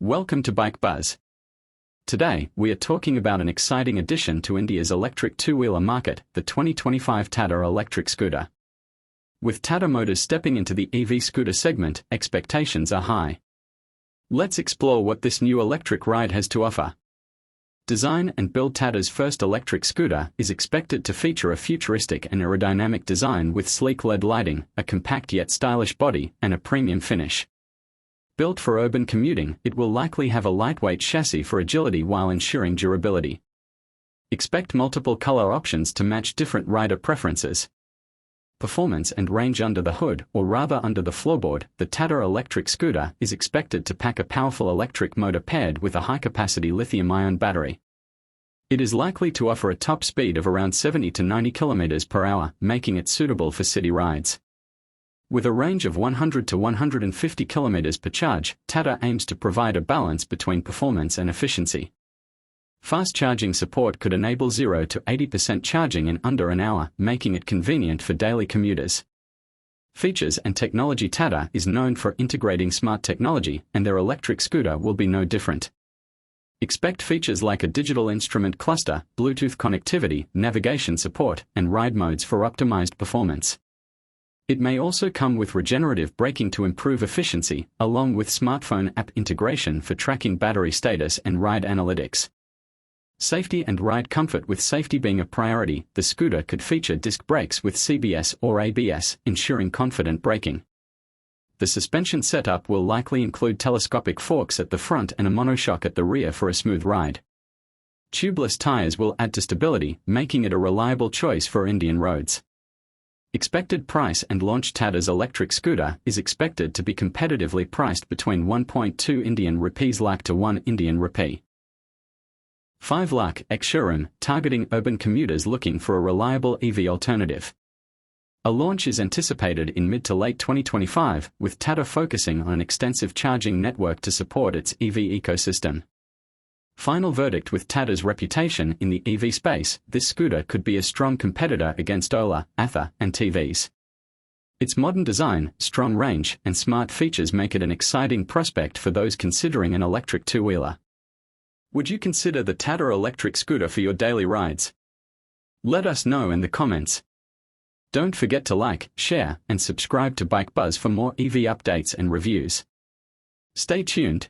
Welcome to Bike Buzz. Today, we are talking about an exciting addition to India's electric two-wheeler market, the 2025 Tata Electric Scooter. With Tata Motors stepping into the EV scooter segment, expectations are high. Let's explore what this new electric ride has to offer. Design and build. Tata's first electric scooter is expected to feature a futuristic and aerodynamic design with sleek LED lighting, a compact yet stylish body, and a premium finish. Built for urban commuting, it will likely have a lightweight chassis for agility while ensuring durability. Expect multiple color options to match different rider preferences. Performance and range. Under the hood, or rather under the floorboard, the Tata Electric Scooter is expected to pack a powerful electric motor paired with a high-capacity lithium-ion battery. It is likely to offer a top speed of around 70 to 90 km per hour, making it suitable for city rides. With a range of 100 to 150 km per charge, Tata aims to provide a balance between performance and efficiency. Fast charging support could enable 0 to 80% charging in under an hour, making it convenient for daily commuters. Features and technology. Tata is known for integrating smart technology, and their electric scooter will be no different. Expect features like a digital instrument cluster, Bluetooth connectivity, navigation support, and ride modes for optimized performance. It may also come with regenerative braking to improve efficiency, along with smartphone app integration for tracking battery status and ride analytics. Safety and ride comfort. With safety being a priority, the scooter could feature disc brakes with CBS or ABS, ensuring confident braking. The suspension setup will likely include telescopic forks at the front and a monoshock at the rear for a smooth ride. Tubeless tires will add to stability, making it a reliable choice for Indian roads. Expected price and launch. Tata's electric scooter is expected to be competitively priced between 1.2 Indian rupees lakh to 1 Indian rupee 5 lakh ex-showroom, targeting urban commuters looking for a reliable EV alternative. A launch is anticipated in mid to late 2025, with Tata focusing on an extensive charging network to support its EV ecosystem. Final verdict. With Tata's reputation in the EV space, this scooter could be a strong competitor against Ola, Ather, and TVs. Its modern design, strong range, and smart features make it an exciting prospect for those considering an electric two-wheeler. Would you consider the Tata Electric Scooter for your daily rides? Let us know in the comments. Don't forget to like, share, and subscribe to Bike Buzz for more EV updates and reviews. Stay tuned.